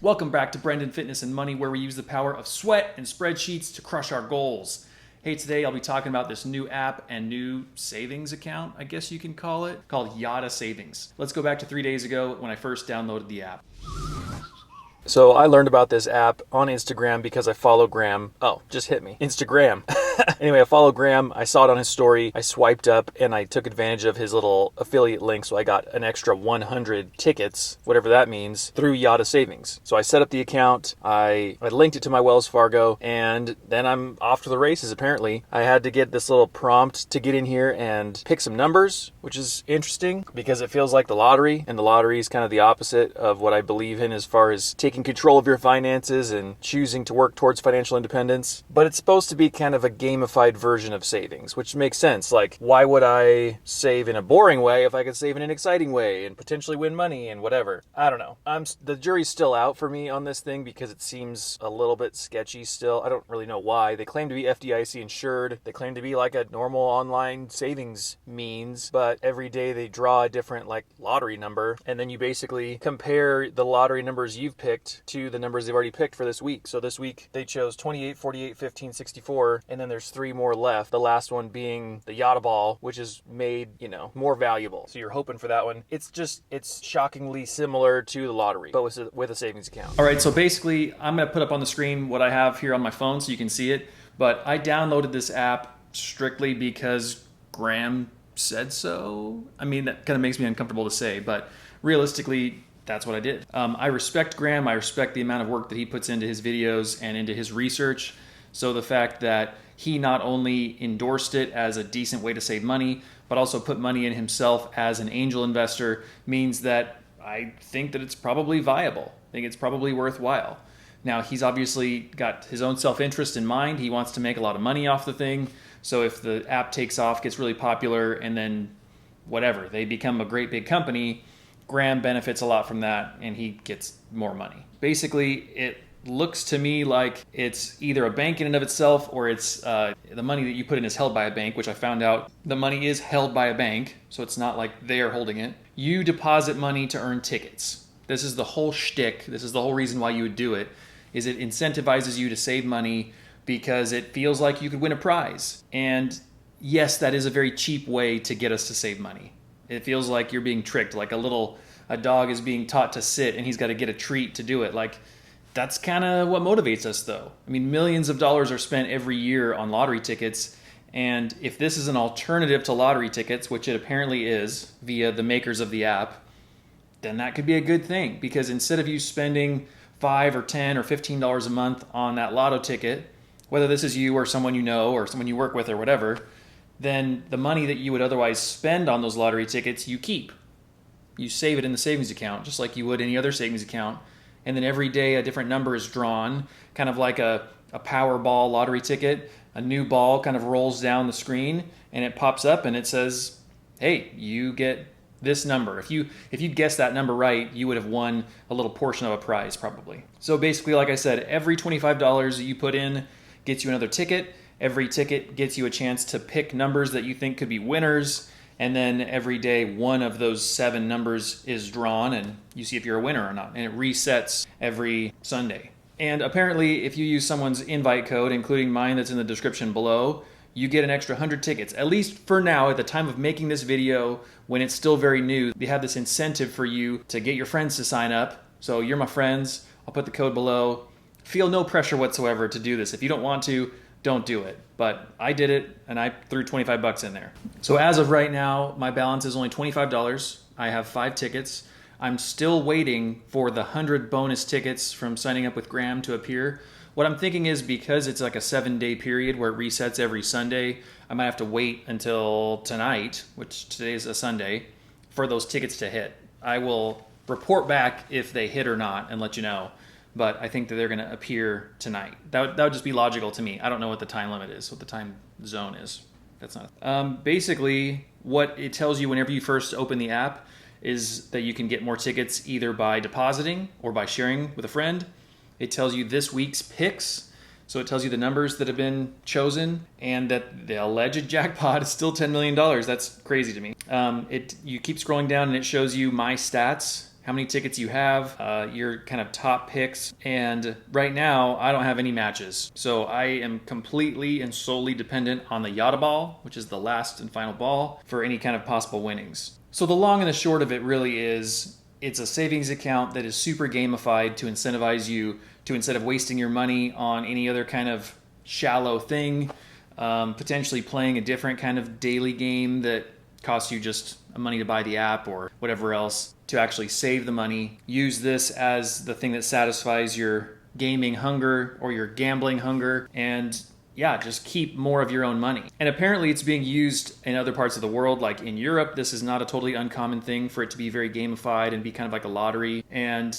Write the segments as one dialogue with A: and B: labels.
A: Welcome back to Brendan Fitness and Money, where we use the power of sweat and spreadsheets to crush our goals. Hey, today I'll be talking about this new app and new savings account, I guess you can call it, called Yotta Savings. Let's go back to 3 days ago when I first downloaded the app.
B: So I learned about this app on Instagram because I follow Graham. Oh, just hit me. Instagram. Anyway, I follow Graham. I saw it on his story. I swiped up and I took advantage of his little affiliate link. So I got an extra 100 tickets, whatever that means, through Yotta Savings. So I set up the account. I linked it to my Wells Fargo, and then I'm off to the races. Apparently, I had to get this little prompt to get in here and pick some numbers, which is interesting because it feels like the lottery, and the lottery is kind of the opposite of what I believe in as far as taking control of your finances and choosing to work towards financial independence. But it's supposed to be kind of a gamified version of savings, which makes sense. Like, why would I save in a boring way if I could save in an exciting way and potentially win money and whatever? I don't know. The jury's still out for me on this thing because it seems a little bit sketchy still. I don't really know why. They claim to be FDIC insured. They claim to be like a normal online savings means, but every day they draw a different lottery number, and then you basically compare the lottery numbers you've picked to the numbers they've already picked for this week. So this week they chose 28, 48, 15, 64, and then there's 3 more left. The last one being the Yotta Ball, which is made, more valuable. So you're hoping for that one. It's shockingly similar to the lottery, but with a savings account.
A: All right, so basically I'm going to put up on the screen what I have here on my phone so you can see it. But I downloaded this app strictly because Graham said so. I mean, that kind of makes me uncomfortable to say, but realistically, that's what I did. I respect Graham. I respect the amount of work that he puts into his videos and into his research. So the fact that he not only endorsed it as a decent way to save money, but also put money in himself as an angel investor means that I think that it's probably viable. I think it's probably worthwhile. Now, he's obviously got his own self-interest in mind. He wants to make a lot of money off the thing. So if the app takes off, gets really popular, and then whatever, they become a great big company, Graham benefits a lot from that, and he gets more money. Basically, it looks to me like it's either a bank in and of itself, or it's the money that you put in is held by a bank, which I found out the money is held by a bank, so it's not like they're holding it. You deposit money to earn tickets. This is the whole schtick. This is the whole reason why you would do it, is it incentivizes you to save money because it feels like you could win a prize. And yes, that is a very cheap way to get us to save money. It feels like you're being tricked, like a dog is being taught to sit and he's got to get a treat to do it. Like, that's kind of what motivates us, though. I mean, millions of dollars are spent every year on lottery tickets, and if this is an alternative to lottery tickets, which it apparently is via the makers of the app, then that could be a good thing, because instead of you spending $5 or $10 or $15 a month on that lotto ticket, whether this is you or someone you know or someone you work with or whatever, then the money that you would otherwise spend on those lottery tickets, you keep. You save it in the savings account, just like you would any other savings account. And then every day a different number is drawn, kind of like a Powerball lottery ticket. A new ball kind of rolls down the screen and it pops up and it says, hey, you get this number. If you guessed that number right, you would have won a little portion of a prize probably. So basically, like I said, every $25 that you put in gets you another ticket. Every ticket gets you a chance to pick numbers that you think could be winners. And then every day, one of those 7 numbers is drawn and you see if you're a winner or not. And it resets every Sunday. And apparently, if you use someone's invite code, including mine that's in the description below, you get an extra 100 tickets. At least for now, at the time of making this video, when it's still very new, they have this incentive for you to get your friends to sign up. So you're my friends. I'll put the code below. Feel no pressure whatsoever to do this. If you don't want to, don't do it. But I did it, and I threw $25 in there. So as of right now, my balance is only $25. I have 5 tickets. I'm still waiting for the 100 bonus tickets from signing up with Graham to appear. What I'm thinking is, because it's like a 7-day period where it resets every Sunday, I might have to wait until tonight, which today is a Sunday, for those tickets to hit. I will report back if they hit or not and let you know. But I think that they're going to appear tonight. That would just be logical to me. I don't know what the time limit is, what the time zone is. That's not. Basically, what it tells you whenever you first open the app is that you can get more tickets either by depositing or by sharing with a friend. It tells you this week's picks. So it tells you the numbers that have been chosen and that the alleged jackpot is still $10 million. That's crazy to me. You keep scrolling down and it shows you my stats. how many tickets you have, your kind of top picks. And right now, I don't have any matches. So I am completely and solely dependent on the Yotta Ball, which is the last and final ball, for any kind of possible winnings. So the long and the short of it really is, it's a savings account that is super gamified to incentivize you to, instead of wasting your money on any other kind of shallow thing, potentially playing a different kind of daily game that costs you just money to buy the app or whatever else, to actually save the money. Use this as the thing that satisfies your gaming hunger or your gambling hunger, and yeah, just keep more of your own money. And apparently it's being used in other parts of the world, like in Europe. This is not a totally uncommon thing for it to be very gamified and be kind of like a lottery. And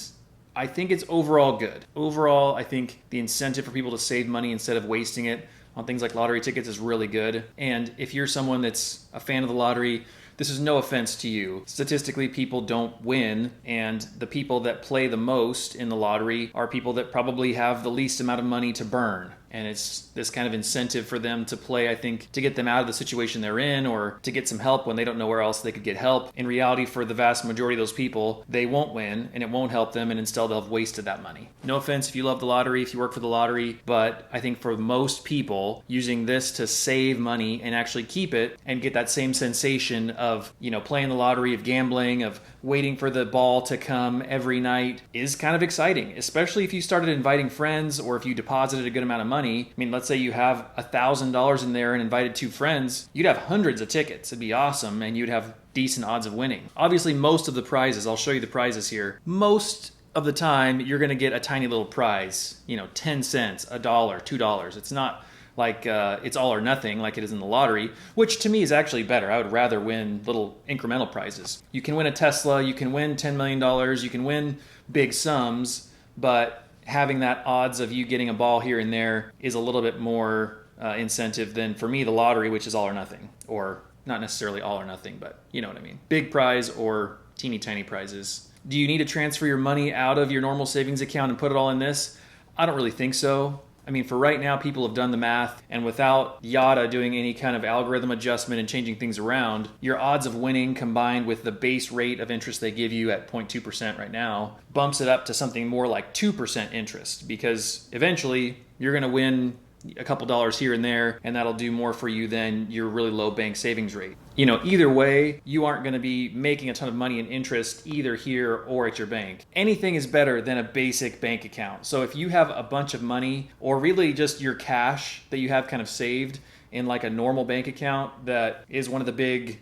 A: I think it's overall good. Overall, I think the incentive for people to save money instead of wasting it on things like lottery tickets is really good. And if you're someone that's a fan of the lottery, this is no offense to you. Statistically, people don't win, and the people that play the most in the lottery are people that probably have the least amount of money to burn. And it's this kind of incentive for them to play, I think, to get them out of the situation they're in, or to get some help when they don't know where else they could get help. In reality, for the vast majority of those people, they won't win, and it won't help them, and instead they'll have wasted that money. No offense if you love the lottery, if you work for the lottery, but I think for most people, using this to save money and actually keep it and get that same sensation of, playing the lottery, of gambling, of waiting for the ball to come every night is kind of exciting, especially if you started inviting friends or if you deposited a good amount of money. I mean, let's say you have $1,000 in there and invited 2 friends, you'd have hundreds of tickets. It'd be awesome, and you'd have decent odds of winning. Obviously, most of the prizes, I'll show you the prizes here, most of the time you're going to get a tiny little prize, 10 cents, $1, $2. It's not like it's all or nothing like it is in the lottery, which to me is actually better. I would rather win little incremental prizes. You can win a Tesla, you can win $10 million, you can win big sums, but having that odds of you getting a ball here and there is a little bit more incentive than, for me, the lottery, which is all or nothing. Or not necessarily all or nothing, but you know what I mean. Big prize or teeny tiny prizes. Do you need to transfer your money out of your normal savings account and put it all in this? I don't really think so. I mean, for right now, people have done the math, and without Yotta doing any kind of algorithm adjustment and changing things around, your odds of winning, combined with the base rate of interest they give you at 0.2% right now, bumps it up to something more like 2% interest, because eventually you're going to win a couple dollars here and there, and that'll do more for you than your really low bank savings rate. Either way, you aren't going to be making a ton of money in interest either here or at your bank. Anything is better than a basic bank account. So if you have a bunch of money, or really just your cash that you have kind of saved in like a normal bank account that is one of the big,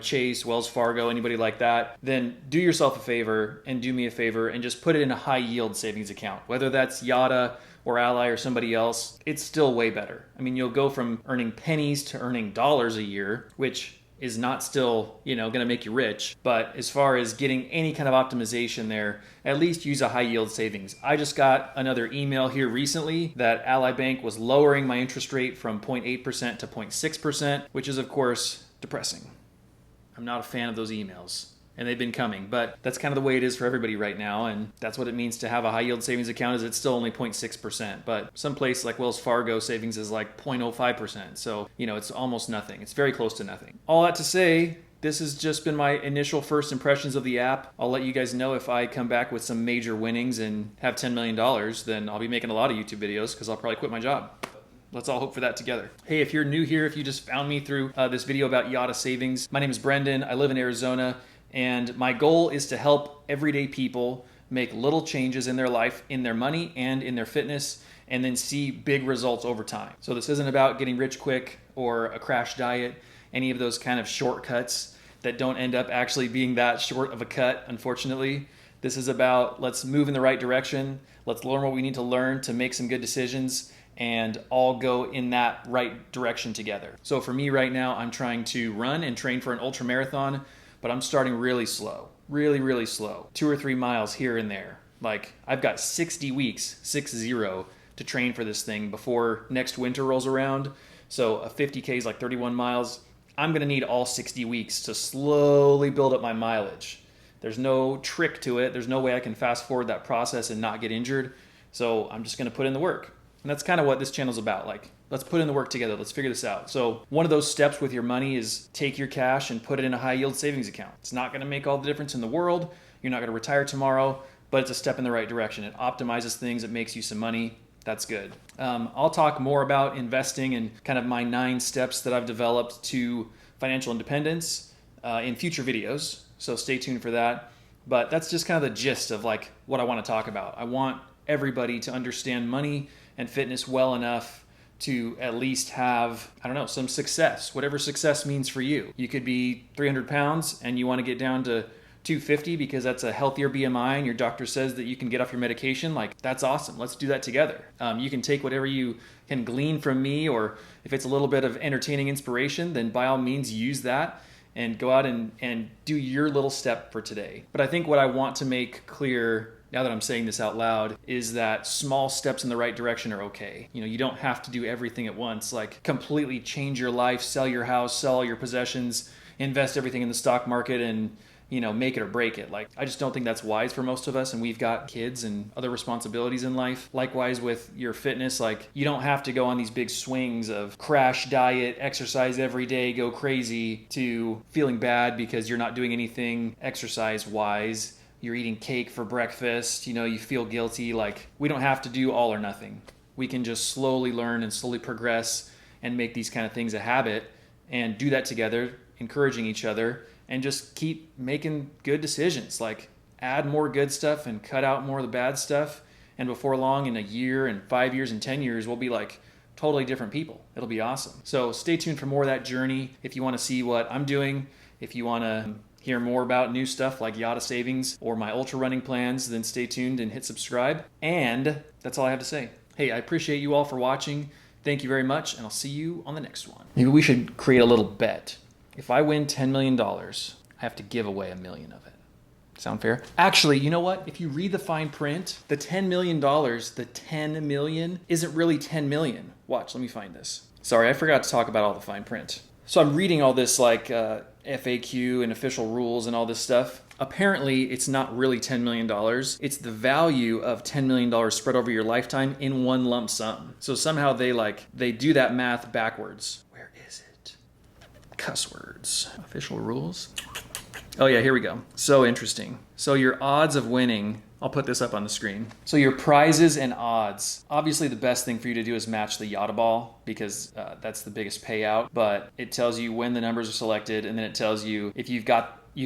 A: Chase, Wells Fargo, anybody like that, then do yourself a favor and do me a favor and just put it in a high yield savings account. Whether that's Yotta or Ally or somebody else, it's still way better. I mean, you'll go from earning pennies to earning dollars a year, which is not still, going to make you rich. But as far as getting any kind of optimization there, at least use a high yield savings. I just got another email here recently that Ally Bank was lowering my interest rate from 0.8% to 0.6%, which is of course depressing. I'm not a fan of those emails. And they've been coming, but that's kind of the way it is for everybody right now, and that's what it means to have a high yield savings account. Is it's still only 0.6%, but some place like Wells Fargo savings is like 0.05%, so it's almost nothing. It's very close to nothing. All that to say, this has just been my initial first impressions of the app. I'll let you guys know if I come back with some major winnings and have $10 million, then I'll be making a lot of YouTube videos because I'll probably quit my job. Let's all hope for that together. Hey, if you're new here, if you just found me through this video about Yotta Savings, my name is Brendan. I live in Arizona. And my goal is to help everyday people make little changes in their life, in their money, and in their fitness, and then see big results over time. So this isn't about getting rich quick or a crash diet, any of those kind of shortcuts that don't end up actually being that short of a cut, unfortunately. This is about, let's move in the right direction. Let's learn what we need to learn to make some good decisions and all go in that right direction together. So for me right now, I'm trying to run and train for an ultra marathon, but I'm starting really slow, really slow. 2 or 3 miles here and there. Like, I've got 60 weeks, 60, to train for this thing before next winter rolls around. So a 50K is like 31 miles. I'm gonna need all 60 weeks to slowly build up my mileage. There's no trick to it. There's no way I can fast forward that process and not get injured. So I'm just gonna put in the work. And that's kind of what this channel's about. Like, let's put in the work together. Let's figure this out. So one of those steps with your money is take your cash and put it in a high yield savings account. It's not going to make all the difference in the world, You're not going to retire tomorrow, but it's a step in the right direction. It optimizes things. It makes you some money. That's good. I'll talk more about investing and kind of my 9 steps that I've developed to financial independence in future videos. So stay tuned for that. But that's just kind of the gist of like what I want to talk about. I want everybody to understand money and fitness well enough to at least have, I don't know, some success, whatever success means for you. You could be 300 pounds and you want to get down to 250 because that's a healthier BMI and your doctor says that you can get off your medication. Like, that's awesome. Let's do that together. You can take whatever you can glean from me, or if it's a little bit of entertaining inspiration, then by all means use that and go out and do your little step for today. But I think what I want to make clear now that I'm saying this out loud is that small steps in the right direction are okay. You know, you don't have to do everything at once, like completely change your life, sell your house, sell all your possessions, invest everything in the stock market and, you know, make it or break it. Like, I just don't think that's wise for most of us, and we've got kids and other responsibilities in life. Likewise with your fitness, like, you don't have to go on these big swings of crash diet, exercise every day, go crazy, to feeling bad because you're not doing anything exercise-wise. You're eating cake for breakfast, you know, you feel guilty. Like, we don't have to do all or nothing. We can just slowly learn and slowly progress and make these kind of things a habit and do that together, encouraging each other, and just keep making good decisions. Like, add more good stuff and cut out more of the bad stuff. And before long, in a year and 5 years and 10 years, we'll be like totally different people. It'll be awesome. So stay tuned for more of that journey. If you want to see what I'm doing, if you want to hear more about new stuff like Yotta Savings or my ultra running plans, then stay tuned and hit subscribe. And that's all I have to say. Hey, I appreciate you all for watching. Thank you very much, and I'll see you on the next one. Maybe we should create a little bet. If I win $10 million, I have to give away $1 million of it. Sound fair? Actually, you know what? If you read the fine print, the $10 million, the 10 million isn't really 10 million. Watch, let me find this. Sorry, I forgot to talk about all the fine print. So I'm reading all this like FAQ and official rules and all this stuff. Apparently, it's not really $10 million. It's the value of $10 million spread over your lifetime in one lump sum. So somehow they do that math backwards. Where is it? Cuss words. Official rules. Oh yeah, here we go. So interesting. So your odds of winning, I'll put this up on the screen. So your prizes and odds. Obviously the best thing for you to do is match the Yotta Ball because that's the biggest payout, but it tells you when the numbers are selected, and then it tells you if you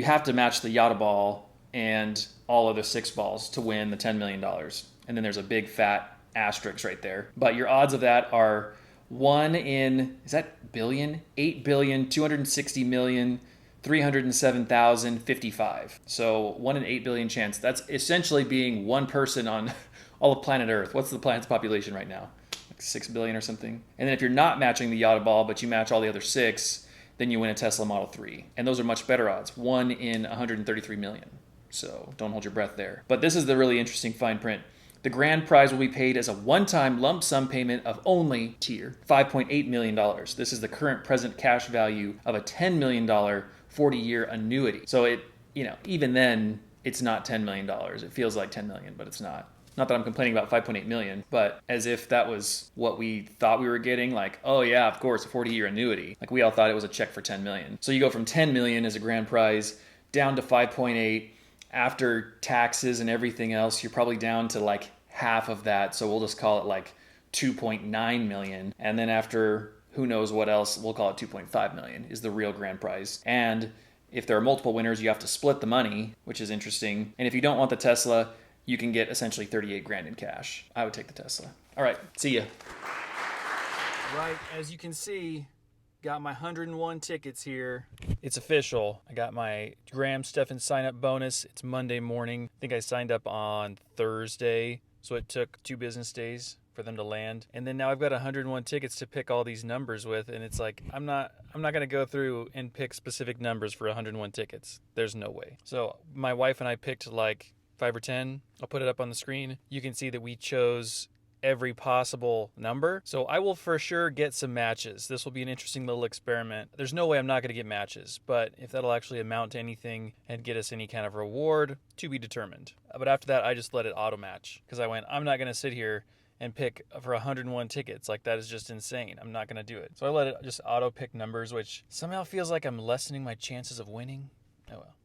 A: have to match the Yotta Ball and all of the 6 balls to win the $10 million. And then there's a big fat asterisk right there. But your odds of that are 1 in, is that billion? 8,260,307,055. So 1 in 8 billion chance. That's essentially being one person on all of planet Earth. What's the planet's population right now? Like 6 billion or something. And then if you're not matching the Yotta Ball, but you match all the other 6, then you win a Tesla Model 3. And those are much better odds. 1 in 133 million. So don't hold your breath there. But this is the really interesting fine print. The grand prize will be paid as a one-time lump sum payment of only tier $5.8 million. This is the current present cash value of a $10 million 40-year annuity. So it, even then, it's not $10 million. It feels like $10 million, but it's not. Not that I'm complaining about 5.8 million, but as if that was what we thought we were getting, like, oh yeah, of course, a 40-year annuity. Like, we all thought it was a check for 10 million. So you go from 10 million as a grand prize down to 5.8. After taxes and everything else, you're probably down to like half of that. So we'll just call it like 2.9 million. And then after who knows what else, we'll call it 2.5 million is the real grand prize. And if there are multiple winners, you have to split the money, which is interesting. And if you don't want the Tesla, you can get essentially 38 grand in cash. I would take the Tesla. All right, see ya. Right, as you can see, got my 101 tickets here. It's official. I got my Graham Stephan sign-up bonus. It's Monday morning. I think I signed up on Thursday, so it took 2 business days for them to land. And then now I've got 101 tickets to pick all these numbers with, and it's like I'm not going to go through and pick specific numbers for 101 tickets. There's no way. So my wife and I picked like 5 or 10. I'll put it up on the screen. You can see that we chose every possible number. So I will for sure get some matches. This will be an interesting little experiment. There's no way I'm not going to get matches, but if that'll actually amount to anything and get us any kind of reward, to be determined. But after that, I just let it auto match because I went, I'm not going to sit here and pick for 101 tickets. Like, that is just insane. I'm not going to do it. So I let it just auto pick numbers, which somehow feels like I'm lessening my chances of winning. Oh well.